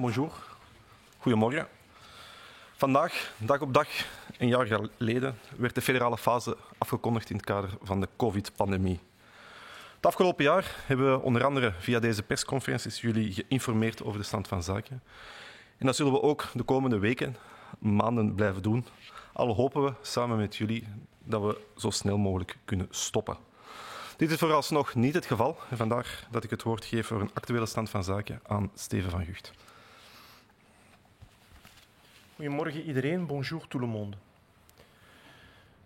bonjour. Goedemorgen. Vandaag, dag op dag, een jaar geleden, werd de federale fase afgekondigd in het kader van de COVID-pandemie. Het afgelopen jaar hebben we onder andere via deze persconferenties jullie geïnformeerd over de stand van zaken. En dat zullen we ook de komende weken, maanden blijven doen. Al hopen we samen met jullie dat we zo snel mogelijk kunnen stoppen. Dit is vooralsnog niet het geval. En vandaar dat ik het woord geef voor een actuele stand van zaken aan Steven van Gucht. Goedemorgen iedereen, bonjour tout le monde.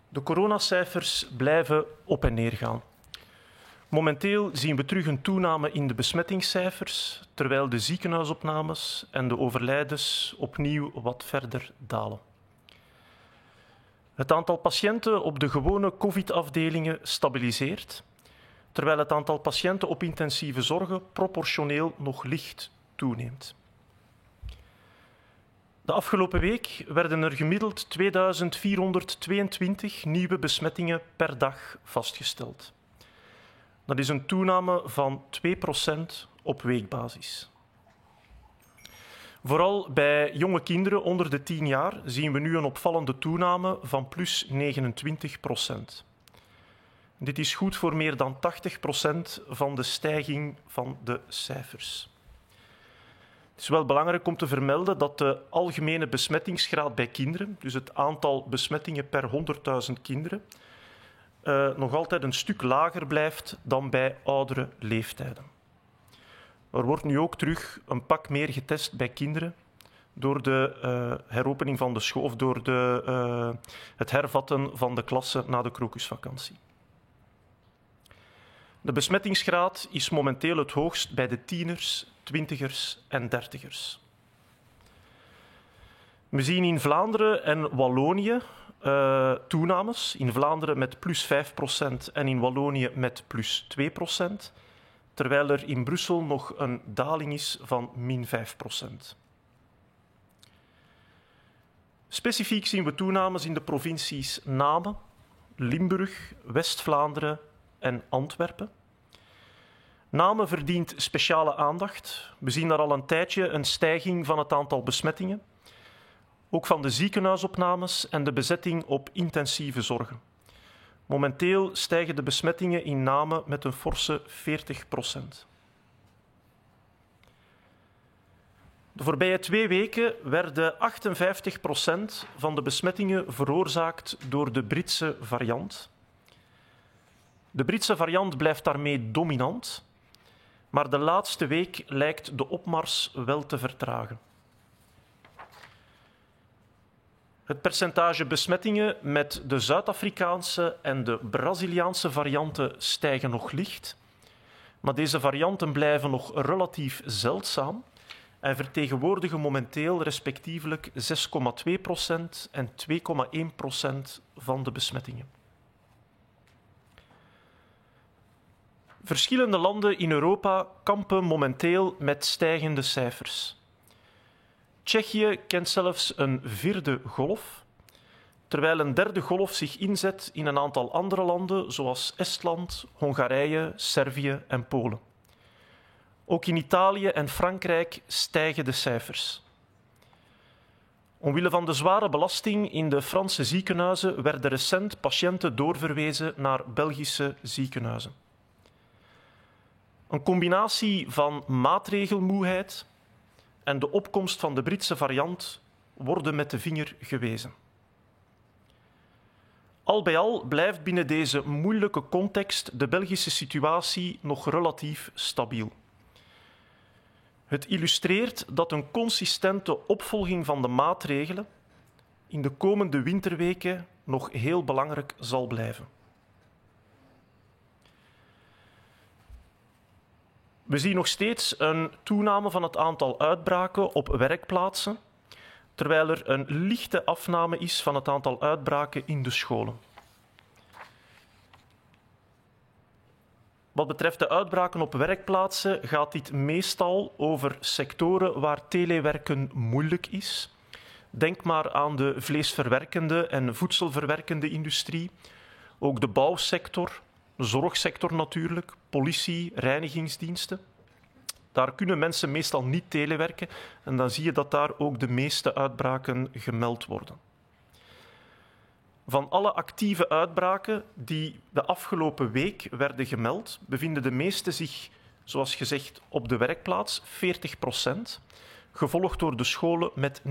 De coronacijfers blijven op en neer gaan. Momenteel zien we terug een toename in de besmettingscijfers, terwijl de ziekenhuisopnames en de overlijdens opnieuw wat verder dalen. Het aantal patiënten op de gewone COVID-afdelingen stabiliseert, terwijl het aantal patiënten op intensieve zorgen proportioneel nog licht toeneemt. De afgelopen week werden er gemiddeld 2422 nieuwe besmettingen per dag vastgesteld. Dat is een toename van 2% op weekbasis. Vooral bij jonge kinderen onder de 10 jaar zien we nu een opvallende toename van plus 29%. Dit is goed voor meer dan 80% van de stijging van de cijfers. Het is wel belangrijk om te vermelden dat de algemene besmettingsgraad bij kinderen, dus het aantal besmettingen per 100.000 kinderen, nog altijd een stuk lager blijft dan bij oudere leeftijden. Er wordt nu ook terug een pak meer getest bij kinderen door de heropening van de school of door het hervatten van de klassen na de krokusvakantie. De besmettingsgraad is momenteel het hoogst bij de tieners, twintigers en dertigers. We zien in Vlaanderen en Wallonië toenames. In Vlaanderen met plus 5% en in Wallonië met plus 2%. Terwijl er in Brussel nog een daling is van min 5%. Specifiek zien we toenames in de provincies Namen, Limburg, West-Vlaanderen en Antwerpen. Namen verdient speciale aandacht. We zien daar al een tijdje een stijging van het aantal besmettingen. Ook van de ziekenhuisopnames en de bezetting op intensieve zorgen. Momenteel stijgen de besmettingen in Namen met een forse 40%. De voorbije 2 weken werden 58% van de besmettingen veroorzaakt door de Britse variant. De Britse variant blijft daarmee dominant, maar de laatste week lijkt de opmars wel te vertragen. Het percentage besmettingen met de Zuid-Afrikaanse en de Braziliaanse varianten stijgen nog licht, maar deze varianten blijven nog relatief zeldzaam en vertegenwoordigen momenteel respectievelijk 6,2% en 2,1% van de besmettingen. Verschillende landen in Europa kampen momenteel met stijgende cijfers. Tsjechië kent zelfs een 4e golf, terwijl een 3e golf zich inzet in een aantal andere landen zoals Estland, Hongarije, Servië en Polen. Ook in Italië en Frankrijk stijgen de cijfers. Omwille van de zware belasting in de Franse ziekenhuizen werden recent patiënten doorverwezen naar Belgische ziekenhuizen. Een combinatie van maatregelmoeheid en de opkomst van de Britse variant worden met de vinger gewezen. Al bij al blijft binnen deze moeilijke context de Belgische situatie nog relatief stabiel. Het illustreert dat een consistente opvolging van de maatregelen in de komende winterweken nog heel belangrijk zal blijven. We zien nog steeds een toename van het aantal uitbraken op werkplaatsen, terwijl er een lichte afname is van het aantal uitbraken in de scholen. Wat betreft de uitbraken op werkplaatsen gaat dit meestal over sectoren waar telewerken moeilijk is. Denk maar aan de vleesverwerkende en voedselverwerkende industrie, ook de bouwsector, de zorgsector natuurlijk, politie, reinigingsdiensten. Daar kunnen mensen meestal niet telewerken en dan zie je dat daar ook de meeste uitbraken gemeld worden. Van alle actieve uitbraken die de afgelopen week werden gemeld, bevinden de meeste zich, zoals gezegd, op de werkplaats, 40%, gevolgd door de scholen met 29%.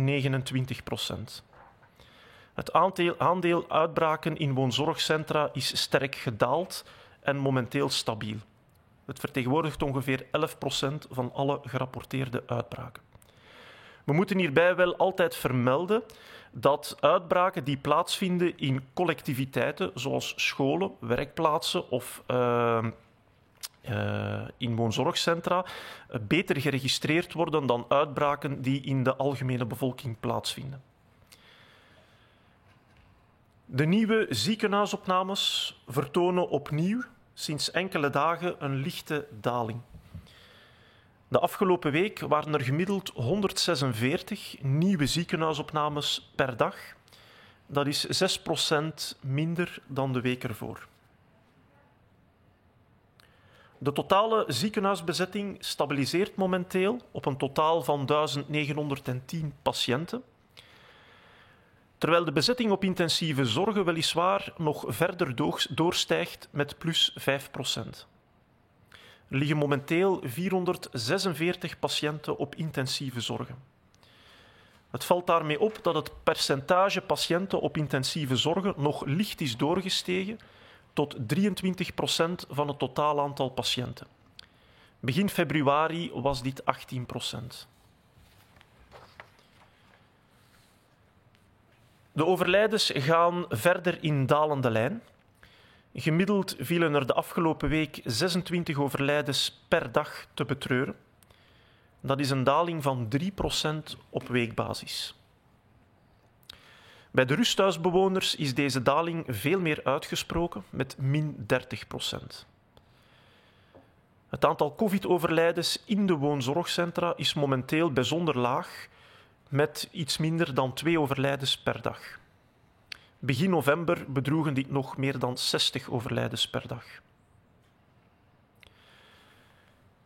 Het aandeel uitbraken in woonzorgcentra is sterk gedaald en momenteel stabiel. Het vertegenwoordigt ongeveer 11% van alle gerapporteerde uitbraken. We moeten hierbij wel altijd vermelden dat uitbraken die plaatsvinden in collectiviteiten zoals scholen, werkplaatsen of in woonzorgcentra beter geregistreerd worden dan uitbraken die in de algemene bevolking plaatsvinden. De nieuwe ziekenhuisopnames vertonen opnieuw sinds enkele dagen een lichte daling. De afgelopen week waren er gemiddeld 146 nieuwe ziekenhuisopnames per dag. Dat is 6% minder dan de week ervoor. De totale ziekenhuisbezetting stabiliseert momenteel op een totaal van 1910 patiënten. Terwijl de bezetting op intensieve zorgen weliswaar nog verder doorstijgt met plus 5%. Er liggen momenteel 446 patiënten op intensieve zorgen. Het valt daarmee op dat het percentage patiënten op intensieve zorgen nog licht is doorgestegen tot 23% van het totaal aantal patiënten. Begin februari was dit 18%. De overlijdens gaan verder in dalende lijn. Gemiddeld vielen er de afgelopen week 26 overlijdens per dag te betreuren. Dat is een daling van 3% op weekbasis. Bij de rusthuisbewoners is deze daling veel meer uitgesproken, met min 30%. Het aantal COVID-overlijdens in de woonzorgcentra is momenteel bijzonder laag, met iets minder dan 2 overlijdens per dag. Begin november bedroegen dit nog meer dan 60 overlijdens per dag.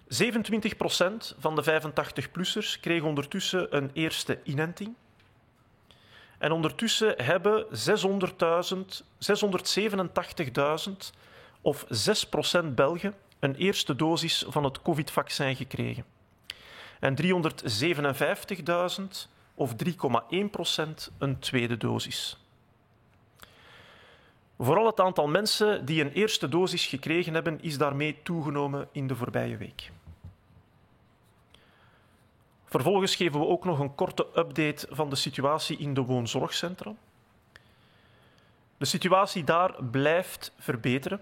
27% van de 85-plussers kreeg ondertussen een eerste inenting. En ondertussen hebben 687.000 of 6% Belgen een eerste dosis van het COVID-vaccin gekregen. En 357.000 of 3,1% een tweede dosis. Vooral het aantal mensen die een eerste dosis gekregen hebben, is daarmee toegenomen in de voorbije week. Vervolgens geven we ook nog een korte update van de situatie in de woonzorgcentra. De situatie daar blijft verbeteren.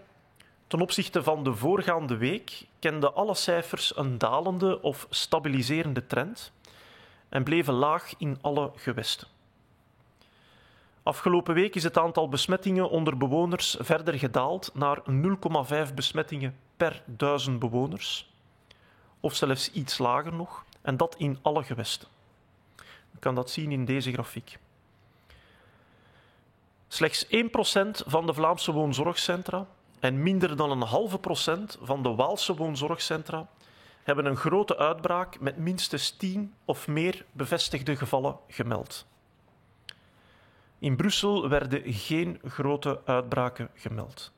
Ten opzichte van de voorgaande week kenden alle cijfers een dalende of stabiliserende trend en bleven laag in alle gewesten. Afgelopen week is het aantal besmettingen onder bewoners verder gedaald naar 0,5 besmettingen per 1000 bewoners, of zelfs iets lager nog, en dat in alle gewesten. Je kan dat zien in deze grafiek. Slechts 1% van de Vlaamse woonzorgcentra en minder dan 0,5% van de Waalse woonzorgcentra hebben een grote uitbraak met minstens 10 of meer bevestigde gevallen gemeld. In Brussel werden geen grote uitbraken gemeld.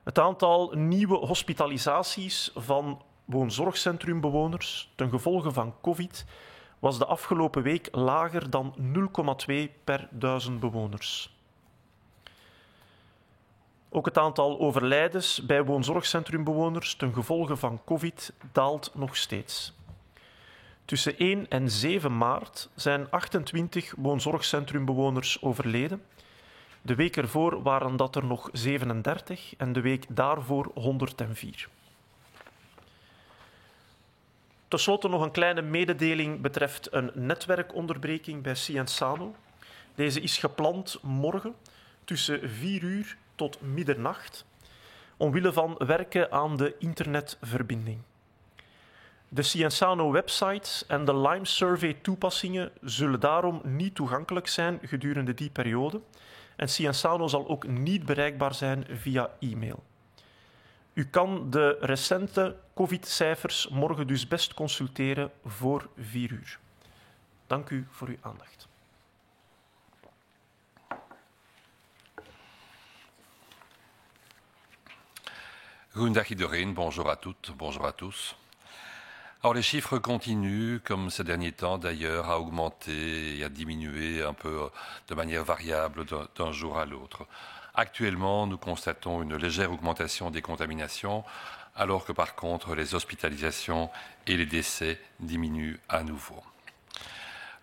Het aantal nieuwe hospitalisaties van woonzorgcentrumbewoners ten gevolge van COVID was de afgelopen week lager dan 0,2 per 1000 bewoners. Ook het aantal overlijdens bij woonzorgcentrumbewoners ten gevolge van COVID daalt nog steeds. Tussen 1 en 7 maart zijn 28 woonzorgcentrumbewoners overleden. De week ervoor waren dat er nog 37 en de week daarvoor 104. Ten slotte nog een kleine mededeling betreft een netwerkonderbreking bij Cienzano. Deze is gepland morgen tussen 4 uur tot middernacht, omwille van werken aan de internetverbinding. De Cienzano-websites en de Lime Survey-toepassingen zullen daarom niet toegankelijk zijn gedurende die periode en Cienzano zal ook niet bereikbaar zijn via e-mail. U kan de recente COVID-cijfers morgen dus best consulteren voor 4 uur. Dank u voor uw aandacht. Goedendag iedereen, bonjour à toutes, bonjour à tous. Alors les chiffres continuent, comme ces derniers temps d'ailleurs, à augmenter et à diminuer un peu de manière variable d'un jour à l'autre. Actuellement, nous constatons une légère augmentation des contaminations, alors que par contre les hospitalisations et les décès diminuent à nouveau.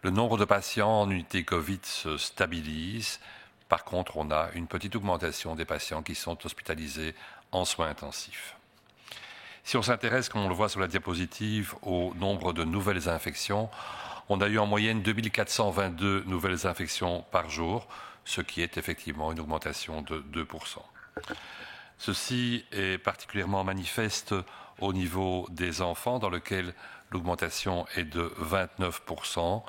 Le nombre de patients en unité Covid se stabilise. Par contre, on a une petite augmentation des patients qui sont hospitalisés en soins intensifs. Si on s'intéresse, comme on le voit sur la diapositive, au nombre de nouvelles infections, on a eu en moyenne 2422 nouvelles infections par jour, ce qui est effectivement une augmentation de 2%. Ceci est particulièrement manifeste au niveau des enfants, dans lequel l'augmentation est de 29%.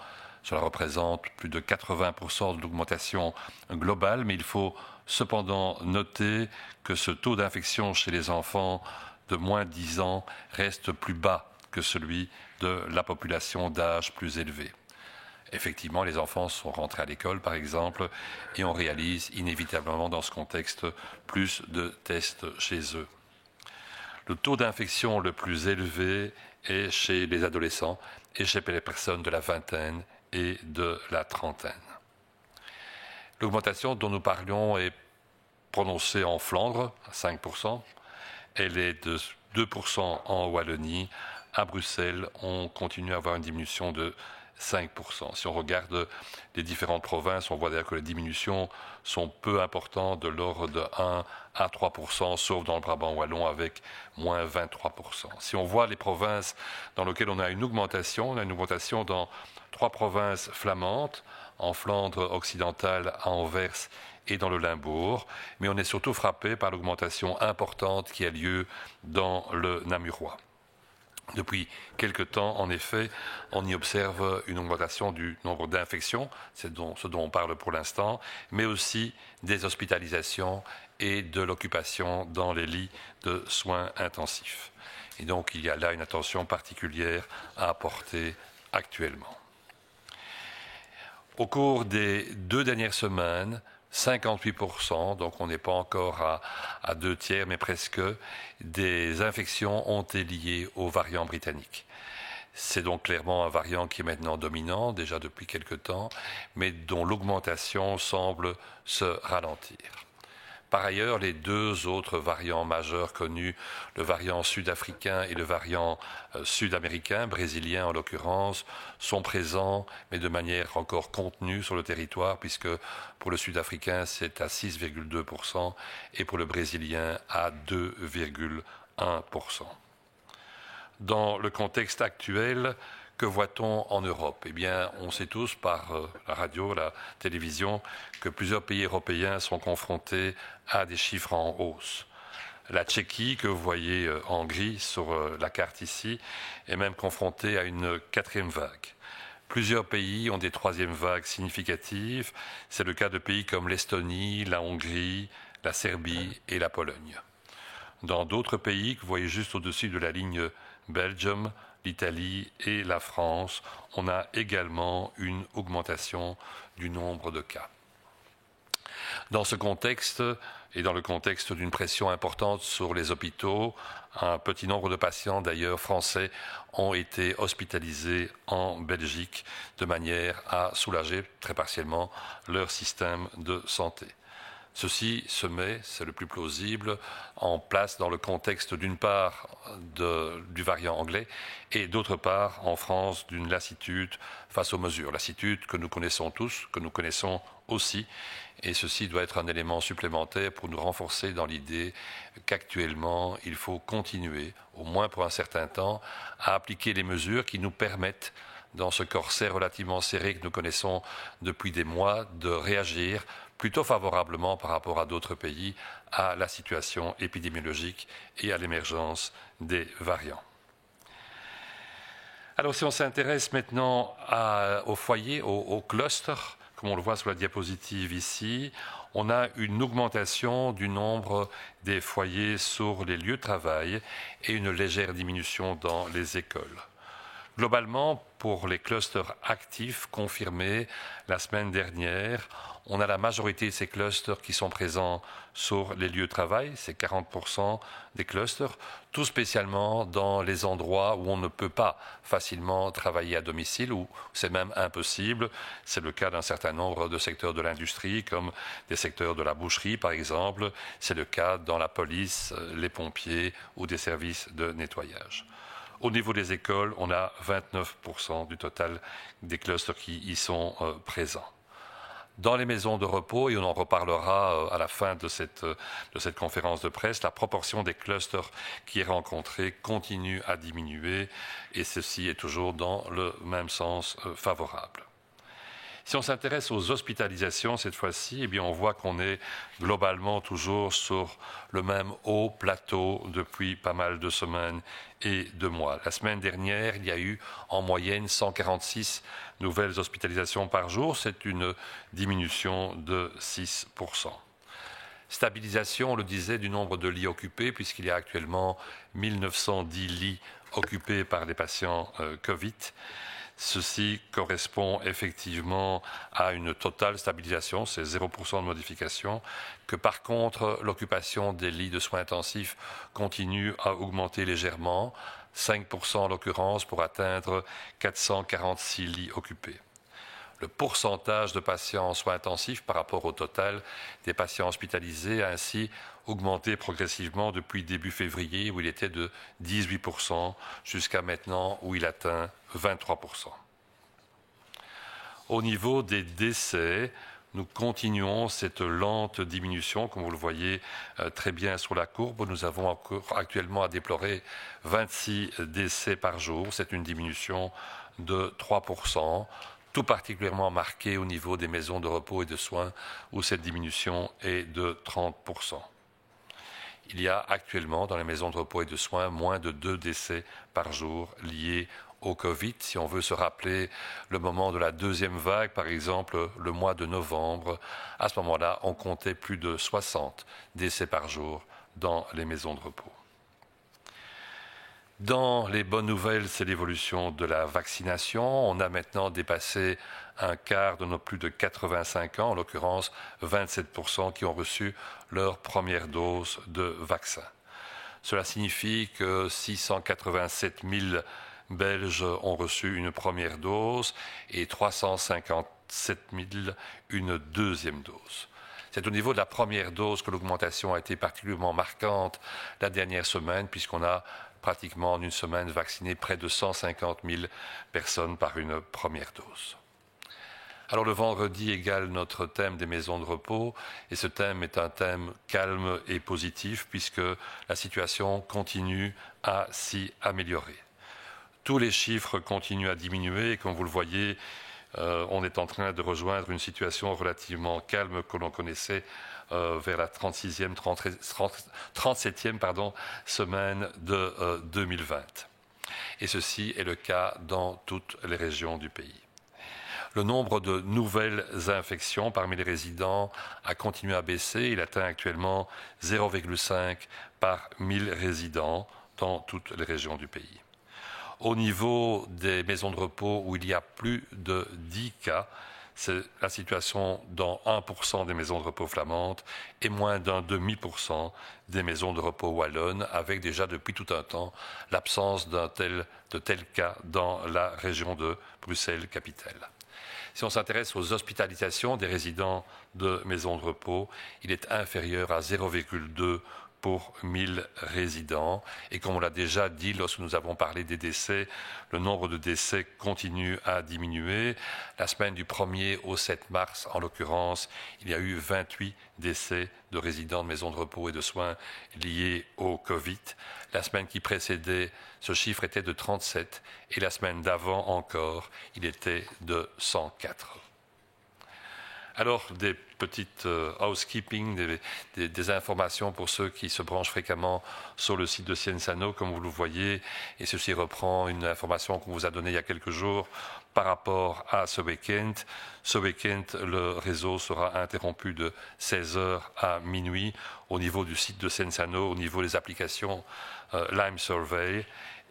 Cela représente plus de 80% de l'augmentation globale, mais il faut cependant noter que ce taux d'infection chez les enfants de moins de 10 ans reste plus bas que celui de la population d'âge plus élevé. Effectivement, les enfants sont rentrés à l'école, par exemple, et on réalise inévitablement dans ce contexte plus de tests chez eux. Le taux d'infection le plus élevé est chez les adolescents et chez les personnes de la vingtaine et de la trentaine. L'augmentation dont nous parlions est prononcée en Flandre, à 5%. Elle est de 2% en Wallonie. À Bruxelles, on continue à avoir une diminution de 5%. Si on regarde les différentes provinces, on voit d'ailleurs que les diminutions sont peu importantes, de l'ordre de 1 à 3%, sauf dans le Brabant wallon avec moins 23%. Si on voit les provinces dans lesquelles on a une augmentation dans 3 provinces flamandes, en Flandre occidentale, à Anvers et dans le Limbourg, mais on est surtout frappé par l'augmentation importante qui a lieu dans le Namurois. Depuis quelque temps, en effet, on y observe une augmentation du nombre d'infections, c'est ce dont on parle pour l'instant, mais aussi des hospitalisations et de l'occupation dans les lits de soins intensifs. Et donc, il y a là une attention particulière à apporter actuellement. Au cours des 2 dernières semaines, 58%, donc on n'est pas encore à 2 tiers, mais presque, des infections ont été liées au variant britannique. C'est donc clairement un variant qui est maintenant dominant, déjà depuis quelque temps, mais dont l'augmentation semble se ralentir. Par ailleurs, les 2 autres variants majeurs connus, le variant sud-africain et le variant sud-américain, brésilien en l'occurrence, sont présents, mais de manière encore contenue sur le territoire, puisque pour le sud-africain, c'est à 6,2% et pour le brésilien à 2,1%. Dans le contexte actuel, que voit-on en Europe? Eh bien, on sait tous par la radio, la télévision, que plusieurs pays européens sont confrontés à des chiffres en hausse. La Tchéquie, que vous voyez en gris sur la carte ici, est même confrontée à une 4e vague. Plusieurs pays ont des 3e vagues significatives. C'est le cas de pays comme l'Estonie, la Hongrie, la Serbie et la Pologne. Dans d'autres pays, que vous voyez juste au-dessus de la ligne Belgium, l'Italie et la France, on a également une augmentation du nombre de cas. Dans ce contexte, et dans le contexte d'une pression importante sur les hôpitaux, un petit nombre de patients d'ailleurs français ont été hospitalisés en Belgique de manière à soulager très partiellement leur système de santé. Ceci se met, c'est le plus plausible, en place dans le contexte d'une part du variant anglais et d'autre part en France d'une lassitude face aux mesures. Lassitude que nous connaissons tous, que nous connaissons aussi, et ceci doit être un élément supplémentaire pour nous renforcer dans l'idée qu'actuellement il faut continuer, au moins pour un certain temps, à appliquer les mesures qui nous permettent, dans ce corset relativement serré que nous connaissons depuis des mois, de réagir plutôt favorablement par rapport à d'autres pays à la situation épidémiologique et à l'émergence des variants. Alors si on s'intéresse maintenant au foyer, au cluster, comme on le voit sur la diapositive ici, on a une augmentation du nombre des foyers sur les lieux de travail et une légère diminution dans les écoles. Globalement, pour les clusters actifs confirmés la semaine dernière, on a la majorité de ces clusters qui sont présents sur les lieux de travail, c'est 40% des clusters, tout spécialement dans les endroits où on ne peut pas facilement travailler à domicile, ou c'est même impossible. C'est le cas d'un certain nombre de secteurs de l'industrie, comme des secteurs de la boucherie par exemple, c'est le cas dans la police, les pompiers ou des services de nettoyage. Au niveau des écoles, on a 29% du total des clusters qui y sont présents. Dans les maisons de repos, et on en reparlera à la fin de cette conférence de presse, la proportion des clusters qui est rencontrée continue à diminuer et ceci est toujours dans le même sens favorable. Si on s'intéresse aux hospitalisations cette fois-ci, eh bien on voit qu'on est globalement toujours sur le même haut plateau depuis pas mal de semaines et de mois. La semaine dernière, il y a eu en moyenne 146 nouvelles hospitalisations par jour. C'est une diminution de 6%. Stabilisation, on le disait, du nombre de lits occupés, puisqu'il y a actuellement 1910 lits occupés par des patients Covid. Ceci correspond effectivement à une totale stabilisation, c'est 0% de modification, que par contre l'occupation des lits de soins intensifs continue à augmenter légèrement, 5% en l'occurrence pour atteindre 446 lits occupés. Le pourcentage de patients en soins intensifs par rapport au total des patients hospitalisés a ainsi augmenté progressivement depuis début février où il était de 18% jusqu'à maintenant où il atteint 23%. Au niveau des décès, nous continuons cette lente diminution, comme vous le voyez très bien sur la courbe. Nous avons encore actuellement à déplorer 26 décès par jour. C'est une diminution de 3%. Tout particulièrement marqué au niveau des maisons de repos et de soins, où cette diminution est de 30%. Il y a actuellement dans les maisons de repos et de soins moins de 2 décès par jour liés au Covid. Si on veut se rappeler le moment de la deuxième vague, par exemple le mois de novembre, à ce moment-là, on comptait plus de 60 décès par jour dans les maisons de repos. Dans les bonnes nouvelles, c'est l'évolution de la vaccination. On a maintenant dépassé un quart de nos plus de 85 ans, en l'occurrence 27% qui ont reçu leur première dose de vaccin. Cela signifie que 687 000 Belges ont reçu une première dose et 357 000 une deuxième dose. C'est au niveau de la première dose que l'augmentation a été particulièrement marquante la dernière semaine, puisqu'on a pratiquement en une semaine vacciné près de 150 000 personnes par une première dose. Alors le vendredi égale notre thème des maisons de repos, et ce thème est un thème calme et positif, puisque la situation continue à s'y améliorer. Tous les chiffres continuent à diminuer, et comme vous le voyez, on est en train de rejoindre une situation relativement calme que l'on connaissait vers la 37e semaine de 2020. Et ceci est le cas dans toutes les régions du pays. Le nombre de nouvelles infections parmi les résidents a continué à baisser. Il atteint actuellement 0,5 par 1000 résidents dans toutes les régions du pays. Au niveau des maisons de repos où il y a plus de 10 cas, c'est la situation dans 1% des maisons de repos flamandes et moins d'un demi% des maisons de repos wallonnes, avec déjà depuis tout un temps l'absence de tels cas dans la région de Bruxelles-Capitale. Si on s'intéresse aux hospitalisations des résidents de maisons de repos, il est inférieur à 0,2 pour 1000 résidents. Et comme on l'a déjà dit lorsque nous avons parlé des décès, le nombre de décès continue à diminuer. La semaine du 1er au 7 mars, en l'occurrence, il y a eu 28 décès de résidents de maisons de repos et de soins liés au Covid. La semaine qui précédait, ce chiffre était de 37 et la semaine d'avant encore, il était de 104. Alors, des petites housekeeping, des informations pour ceux qui se branchent fréquemment sur le site de Cienzano, comme vous le voyez, et ceci reprend une information qu'on vous a donnée il y a quelques jours par rapport à ce week-end. Ce week-end, le réseau sera interrompu de 16h à minuit au niveau du site de Cienzano, au niveau des applications Lime Survey,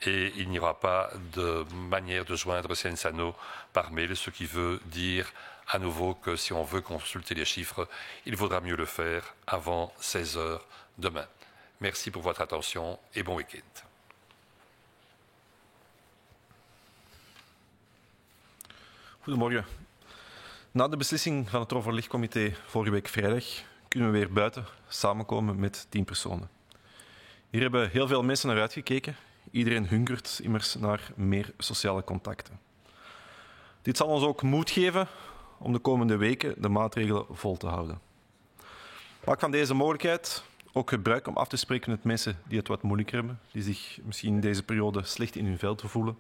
et il n'y aura pas de manière de joindre Cienzano par mail, ce qui veut dire à nouveau que si on veut consulter les chiffres, il vaudra mieux le faire avant 16h demain. Merci pour votre attention et bon week-end. Goedemorgen. Na de beslissing van het overlegcomité vorige week vrijdag kunnen we weer buiten samenkomen met 10 personen. Hier hebben heel veel mensen naar uitgekeken. Iedereen hunkert immers naar meer sociale contacten. Dit zal ons ook moed geven om de komende weken de maatregelen vol te houden. Maak van deze mogelijkheid ook gebruik om af te spreken met mensen die het wat moeilijker hebben, die zich misschien in deze periode slecht in hun vel te voelen.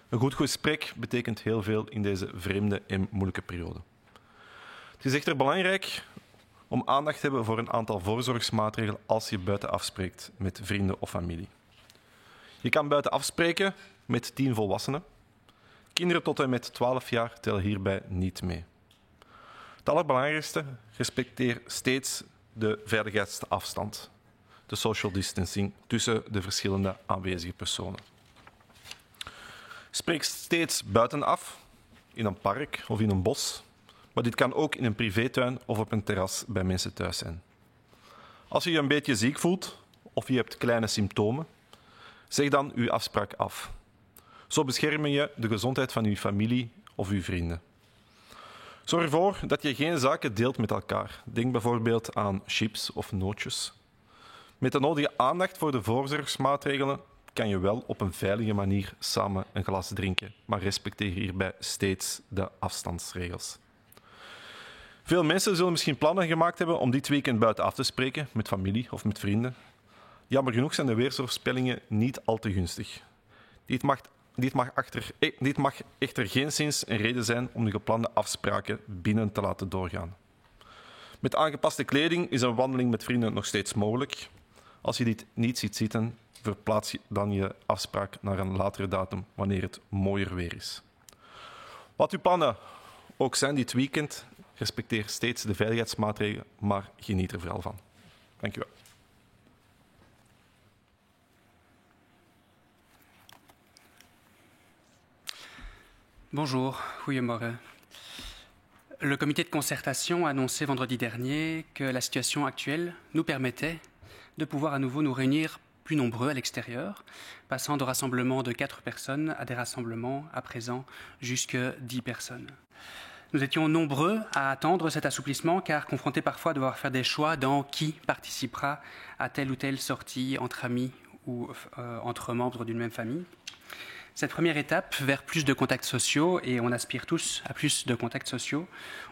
Een goed gesprek betekent heel veel in deze vreemde en moeilijke periode. Het is echter belangrijk om aandacht te hebben voor een aantal voorzorgsmaatregelen als je buiten afspreekt met vrienden of familie. Je kan buiten afspreken met 10 volwassenen. Kinderen tot en met 12 jaar tellen hierbij niet mee. Het allerbelangrijkste, respecteer steeds de veiligheidsafstand, de social distancing tussen de verschillende aanwezige personen. Spreek steeds buiten af, in een park of in een bos, maar dit kan ook in een privétuin of op een terras bij mensen thuis zijn. Als je je een beetje ziek voelt of je hebt kleine symptomen, zeg dan uw afspraak af. Zo bescherm je de gezondheid van uw familie of uw vrienden. Zorg ervoor dat je geen zaken deelt met elkaar. Denk bijvoorbeeld aan chips of nootjes. Met de nodige aandacht voor de voorzorgsmaatregelen kan je wel op een veilige manier samen een glas drinken, maar respecteer hierbij steeds de afstandsregels. Veel mensen zullen misschien plannen gemaakt hebben om dit weekend buiten af te spreken met familie of met vrienden. Jammer genoeg zijn de weersvoorspellingen niet al te gunstig. Dit mag echter geenszins een reden zijn om de geplande afspraken binnen te laten doorgaan. Met aangepaste kleding is een wandeling met vrienden nog steeds mogelijk. Als je dit niet ziet zitten, verplaats je dan je afspraak naar een latere datum wanneer het mooier weer is. Wat uw plannen ook zijn dit weekend, respecteer steeds de veiligheidsmaatregelen, maar geniet er vooral van. Dank u wel. Bonjour, goedemorgen. Le comité de concertation a annoncé vendredi dernier que la situation actuelle nous permettait de pouvoir à nouveau nous réunir plus nombreux à l'extérieur, passant de rassemblements de 4 personnes à des rassemblements à présent jusque 10 personnes. Nous étions nombreux à attendre cet assouplissement car confrontés parfois à devoir faire des choix dans qui participera à telle ou telle sortie entre amis ou entre membres d'une même famille. Cette première étape vers plus de contacts sociaux, et on aspire tous à plus de contacts sociaux,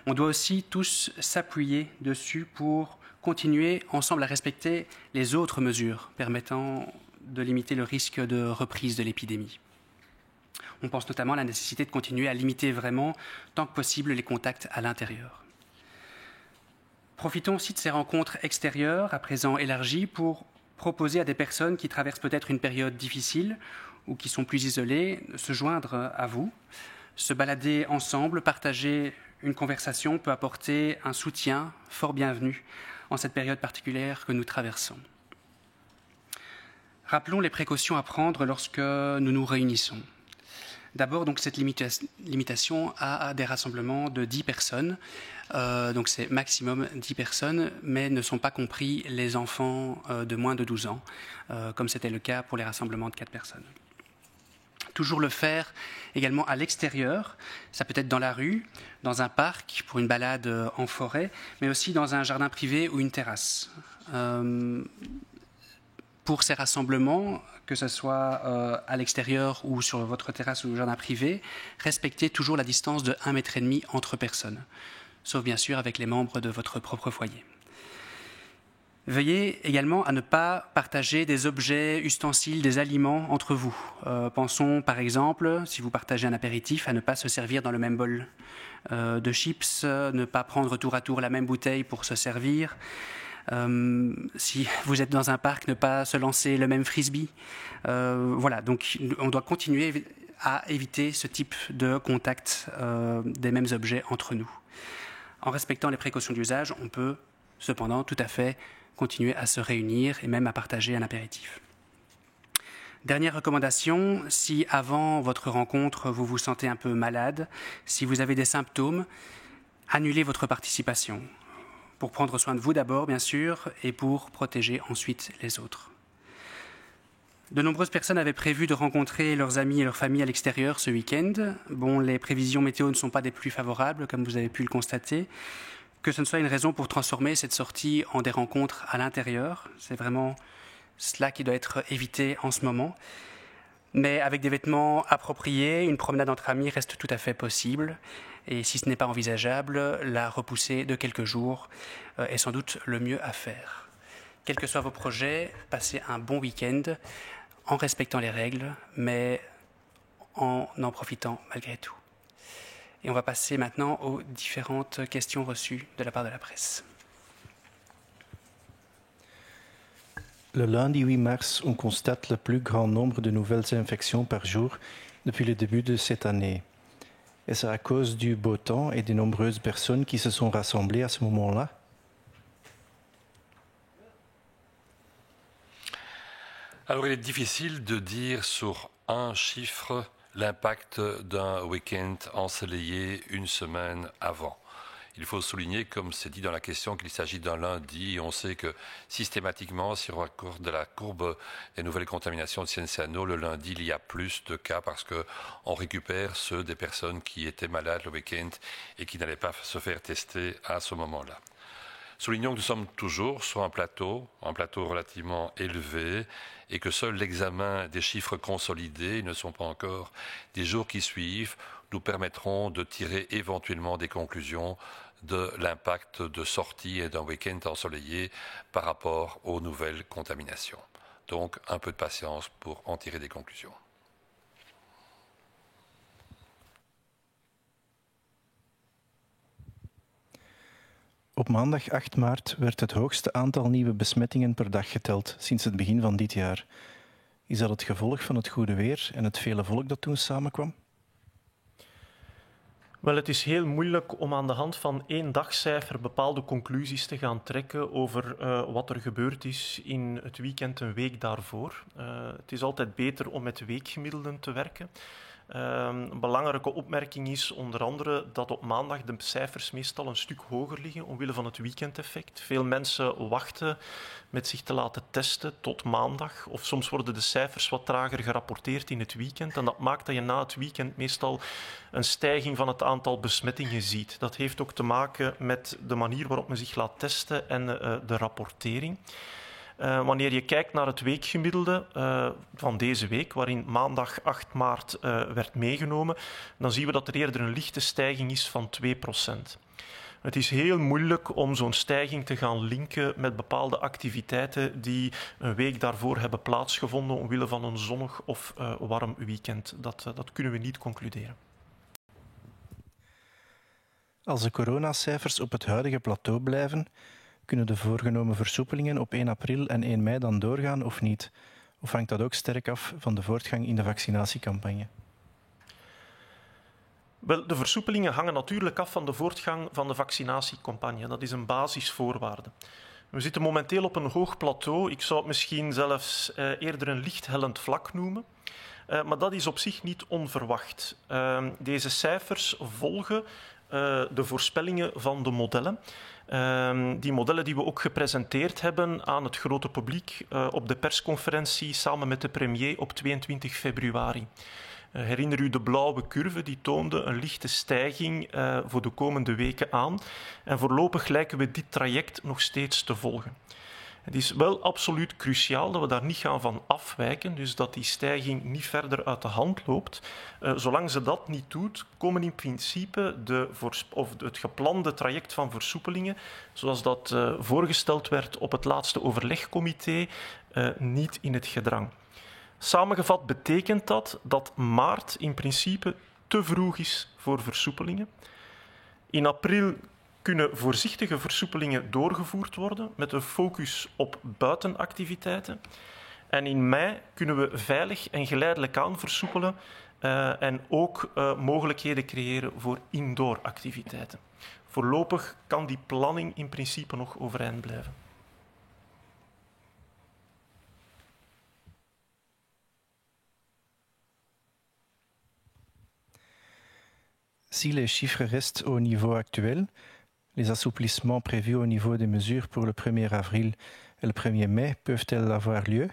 on doit aussi tous s'appuyer dessus pour continuer ensemble à respecter les autres mesures permettant de limiter le risque de reprise de l'épidémie. On pense notamment à la nécessité de continuer à limiter vraiment, tant que possible, les contacts à l'intérieur. Profitons aussi de ces rencontres extérieures, à présent élargies, pour proposer à des personnes qui traversent peut-être une période difficile ou qui sont plus isolés, se joindre à vous, se balader ensemble, partager une conversation peut apporter un soutien fort bienvenu en cette période particulière que nous traversons. Rappelons les précautions à prendre lorsque nous nous réunissons. D'abord, donc, cette limitation à des rassemblements de 10 personnes. Donc c'est maximum 10 personnes, mais ne sont pas compris les enfants de moins de 12 ans, comme c'était le cas pour les rassemblements de 4 personnes. Toujours le faire également à l'extérieur, ça peut être dans la rue, dans un parc, pour une balade en forêt, mais aussi dans un jardin privé ou une terrasse. Pour ces rassemblements, que ce soit à l'extérieur ou sur votre terrasse ou jardin privé, respectez toujours la distance de 1,5 mètre entre personnes, sauf bien sûr avec les membres de votre propre foyer. Veuillez également à ne pas partager des objets, ustensiles, des aliments entre vous. Pensons par exemple, si vous partagez un apéritif, à ne pas se servir dans le même bol de chips, ne pas prendre tour à tour la même bouteille pour se servir. Si vous êtes dans un parc, ne pas se lancer le même frisbee. Voilà, donc on doit continuer à éviter ce type de contact des mêmes objets entre nous. En respectant les précautions d'usage, on peut cependant tout à fait continuer à se réunir et même à partager un apéritif. Dernière recommandation, si avant votre rencontre vous vous sentez un peu malade, si vous avez des symptômes, annulez votre participation pour prendre soin de vous d'abord bien sûr et pour protéger ensuite les autres. De nombreuses personnes avaient prévu de rencontrer leurs amis et leurs familles à l'extérieur ce week-end. Bon, les prévisions météo ne sont pas des plus favorables comme vous avez pu le constater. Que ce ne soit une raison pour transformer cette sortie en des rencontres à l'intérieur. C'est vraiment cela qui doit être évité en ce moment. Mais avec des vêtements appropriés, une promenade entre amis reste tout à fait possible. Et si ce n'est pas envisageable, la repousser de quelques jours est sans doute le mieux à faire. Quels que soient vos projets, passez un bon week-end en respectant les règles, mais en profitant malgré tout. Et on va passer maintenant aux différentes questions reçues de la part de la presse. Le lundi 8 mars, on constate le plus grand nombre de nouvelles infections par jour depuis le début de cette année. Est-ce à cause du beau temps et des nombreuses personnes qui se sont rassemblées à ce moment-là? Alors, il est difficile de dire sur un chiffre l'impact d'un week-end ensoleillé une semaine avant. Il faut souligner, comme c'est dit dans la question, qu'il s'agit d'un lundi. On sait que systématiquement, si on accorde la courbe des nouvelles contaminations de Cienciano, le lundi, il y a plus de cas parce qu'on récupère ceux des personnes qui étaient malades le week-end et qui n'allaient pas se faire tester à ce moment-là. Soulignons que nous sommes toujours sur un plateau relativement élevé et que seul l'examen des chiffres consolidés, ne sont pas encore des jours qui suivent, nous permettront de tirer éventuellement des conclusions de l'impact de sortie et d'un week-end ensoleillé par rapport aux nouvelles contaminations. Donc un peu de patience pour en tirer des conclusions. Op maandag 8 maart werd het hoogste aantal nieuwe besmettingen per dag geteld sinds het begin van dit jaar. Is dat het gevolg van het goede weer en het vele volk dat toen samenkwam? Wel, het is heel moeilijk om aan de hand van één dagcijfer bepaalde conclusies te gaan trekken over wat er gebeurd is in het weekend een week daarvoor. Het is altijd beter om met weekgemiddelden te werken. Een belangrijke opmerking is onder andere dat op maandag de cijfers meestal een stuk hoger liggen omwille van het weekendeffect. Veel mensen wachten met zich te laten testen tot maandag. Of soms worden de cijfers wat trager gerapporteerd in het weekend. En dat maakt dat je na het weekend meestal een stijging van het aantal besmettingen ziet. Dat heeft ook te maken met de manier waarop men zich laat testen en de rapportering. Wanneer je kijkt naar het weekgemiddelde van deze week, waarin maandag 8 maart werd meegenomen, dan zien we dat er eerder een lichte stijging is van 2%. Het is heel moeilijk om zo'n stijging te gaan linken met bepaalde activiteiten die een week daarvoor hebben plaatsgevonden omwille van een zonnig of warm weekend. Dat kunnen we niet concluderen. Als de coronacijfers op het huidige plateau blijven, kunnen de voorgenomen versoepelingen op 1 april en 1 mei dan doorgaan of niet? Of hangt dat ook sterk af van de voortgang in de vaccinatiecampagne? Wel, de versoepelingen hangen natuurlijk af van de voortgang van de vaccinatiecampagne. Dat is een basisvoorwaarde. We zitten momenteel op een hoog plateau. Ik zou het misschien zelfs eerder een licht hellend vlak noemen. Maar dat is op zich niet onverwacht. Deze cijfers volgen de voorspellingen van de modellen. Die modellen die we ook gepresenteerd hebben aan het grote publiek op de persconferentie samen met de premier op 22 februari. Herinner u de blauwe curve, die toonde een lichte stijging voor de komende weken aan. En voorlopig lijken we dit traject nog steeds te volgen. Het is wel absoluut cruciaal dat we daar niet gaan van afwijken, dus dat die stijging niet verder uit de hand loopt. Zolang ze dat niet doet, komen in principe het geplande traject van versoepelingen, zoals dat voorgesteld werd op het laatste overlegcomité, niet in het gedrang. Samengevat betekent dat maart in principe te vroeg is voor versoepelingen. In april kunnen voorzichtige versoepelingen doorgevoerd worden met een focus op buitenactiviteiten. En in mei kunnen we veilig en geleidelijk aan versoepelen en ook mogelijkheden creëren voor indooractiviteiten. Voorlopig kan die planning in principe nog overeind blijven. Si les chiffres restent au niveau actuel, les assouplissements prévus au niveau des mesures pour le 1er avril et le 1er mai peuvent-elles avoir lieu?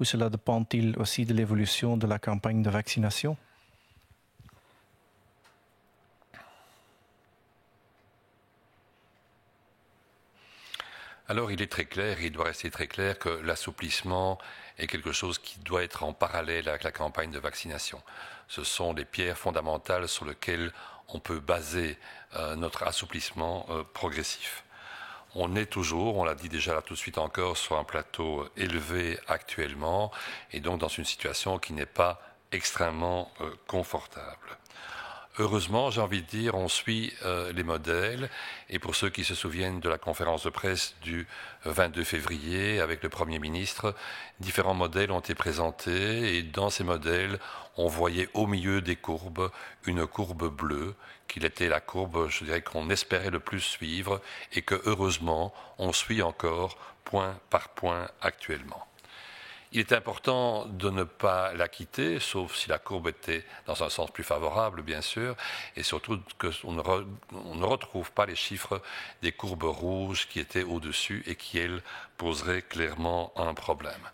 Ou cela dépend-il aussi de l'évolution de la campagne de vaccination? Alors il est très clair, il doit rester très clair que l'assouplissement est quelque chose qui doit être en parallèle avec la campagne de vaccination. Ce sont les pierres fondamentales sur lesquelles on peut baser notre assouplissement progressif. On est toujours, on l'a dit déjà là tout de suite encore, sur un plateau élevé actuellement et donc dans une situation qui n'est pas extrêmement confortable. Heureusement, j'ai envie de dire, on suit les modèles. Et pour ceux qui se souviennent de la conférence de presse du 22 février avec le Premier ministre, différents modèles ont été présentés. Et dans ces modèles, on voyait au milieu des courbes une courbe bleue, qui était la courbe, je dirais, qu'on espérait le plus suivre et que, heureusement, on suit encore point par point actuellement. Il est important de ne pas la quitter, sauf si la courbe était dans un sens plus favorable, bien sûr, et surtout qu'on ne retrouve pas les chiffres des courbes rouges qui étaient au-dessus et qui, elles, poseraient clairement un problème.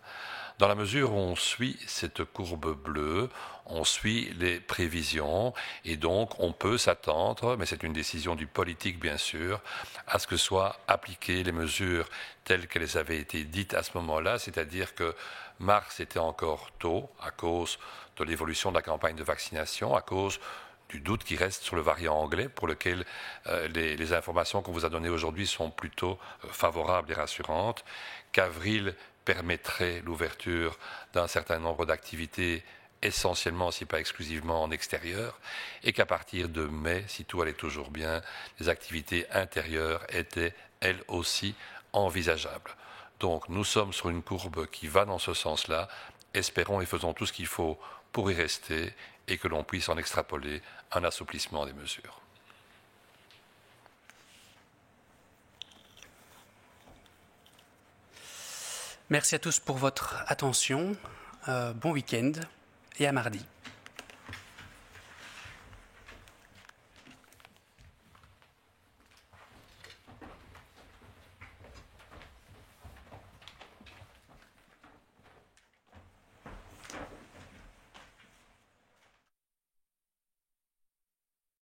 Dans la mesure où on suit cette courbe bleue, on suit les prévisions et donc on peut s'attendre, mais c'est une décision du politique bien sûr, à ce que soient appliquées les mesures telles qu'elles avaient été dites à ce moment-là, c'est-à-dire que mars était encore tôt à cause de l'évolution de la campagne de vaccination, à cause du doute qui reste sur le variant anglais pour lequel les informations qu'on vous a données aujourd'hui sont plutôt favorables et rassurantes, qu'avril permettrait l'ouverture d'un certain nombre d'activités essentiellement, si pas exclusivement, en extérieur, et qu'à partir de mai, si tout allait toujours bien, les activités intérieures étaient, elles aussi, envisageables. Donc nous sommes sur une courbe qui va dans ce sens-là. Espérons et faisons tout ce qu'il faut pour y rester et que l'on puisse en extrapoler un assouplissement des mesures. Merci à tous pour votre attention. Bon week-end et à mardi.